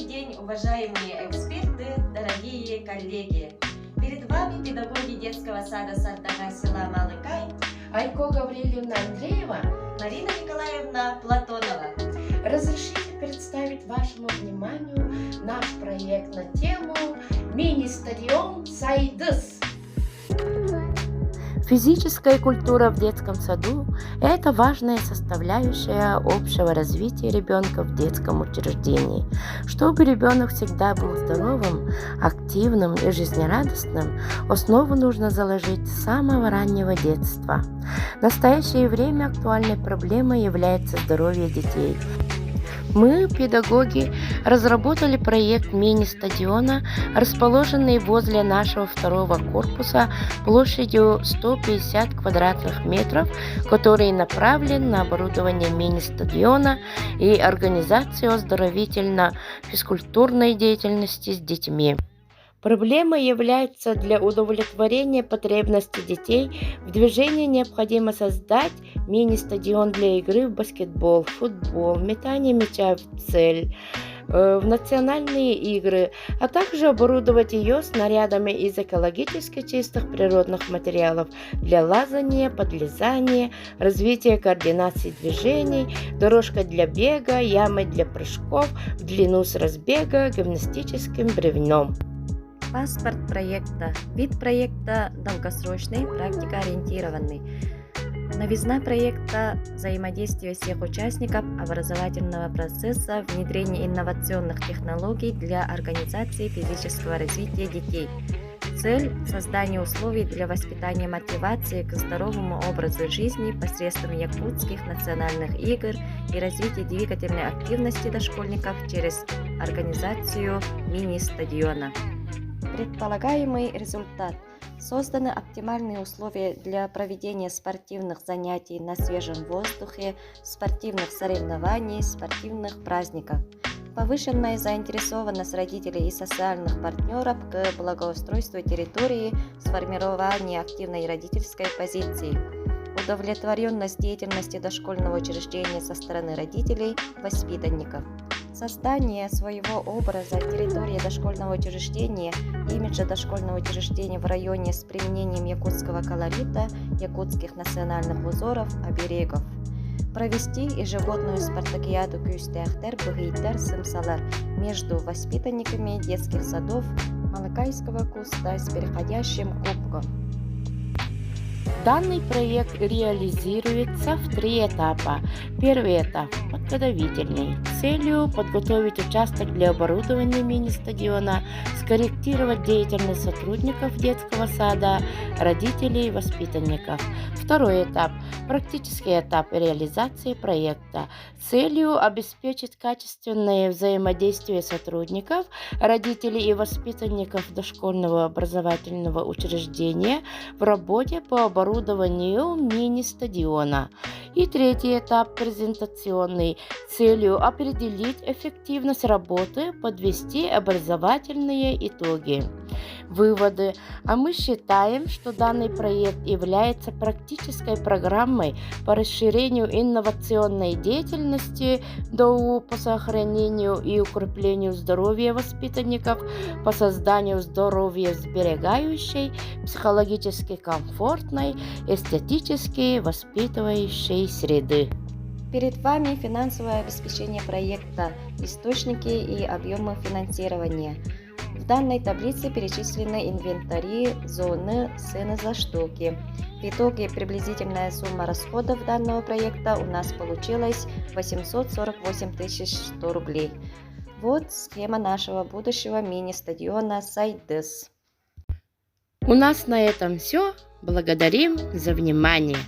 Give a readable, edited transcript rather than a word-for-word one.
Добрый день, уважаемые эксперты, дорогие коллеги! Перед вами педагоги детского сада Сартага села Малыкай Айко Гавриловна Андреева, Марина Николаевна Платонова. Разрешите представить вашему вниманию наш проект на тему «Мини-стадион Сайдыс». Физическая культура в детском саду – это важная составляющая общего развития ребенка в детском учреждении. Чтобы ребенок всегда был здоровым, активным и жизнерадостным, основу нужно заложить с самого раннего детства. В настоящее время актуальной проблемой является здоровье детей. Мы, педагоги, разработали проект мини-стадиона, расположенный возле нашего второго корпуса площадью 150 квадратных метров, который направлен на оборудование мини-стадиона и организацию оздоровительно-физкультурной деятельности с детьми. Проблемой является для удовлетворения потребностей детей в движении необходимо создать мини-стадион для игры в баскетбол, футбол, метание мяча в цель, в национальные игры, а также оборудовать ее снарядами из экологически чистых природных материалов для лазания, подлезания, развития координации движений, дорожка для бега, ямы для прыжков в длину с разбега, гимнастическим бревном. Паспорт проекта. Вид проекта долгосрочный, практикоориентированный. Новизна проекта – взаимодействие всех участников образовательного процесса, внедрение инновационных технологий для организации физического развития детей. Цель – создание условий для воспитания мотивации к здоровому образу жизни посредством якутских национальных игр и развития двигательной активности дошкольников через организацию мини-стадиона. Предполагаемый результат. Созданы оптимальные условия для проведения спортивных занятий на свежем воздухе, спортивных соревнований, спортивных праздников. Повышенная заинтересованность родителей и социальных партнеров к благоустройству территории, сформирование активной родительской позиции. Удовлетворенность деятельности дошкольного учреждения со стороны родителей, воспитанников. Создание своего образа территории дошкольного учреждения, имиджа дошкольного учреждения в районе с применением якутского колорита, якутских национальных узоров, оберегов. Провести ежегодную спартакиаду Кюстяхтер Бхейтер Сымсалар между воспитанниками детских садов Малыкайского куста с переходящим кубком. Данный проект реализируется в 3 этапа. Первый этап – подготовительный. Целью подготовить участок для оборудования мини-стадиона, скорректировать деятельность сотрудников детского сада, родителей и воспитанников. Второй этап – практический этап реализации проекта. Целью обеспечить качественное взаимодействие сотрудников, родителей и воспитанников дошкольного образовательного учреждения в работе по оборудованию мини-стадиона. И третий этап презентационный. Целью определить эффективность работы, подвести образовательные итоги. Выводы. А мы считаем, что данный проект является практической программой по расширению инновационной деятельности по сохранению и укреплению здоровья воспитанников, по созданию здоровья сберегающей, психологически комфортной, эстетически воспитывающей среды. Перед вами финансовое обеспечение проекта, источники и объемы финансирования. В данной таблице перечислены инвентари, зоны, цены за штуки. В итоге приблизительная сумма расходов данного проекта у нас получилась 848 100 рублей. Вот схема нашего будущего мини-стадиона Сайдыс. У нас на этом все. Благодарим за внимание.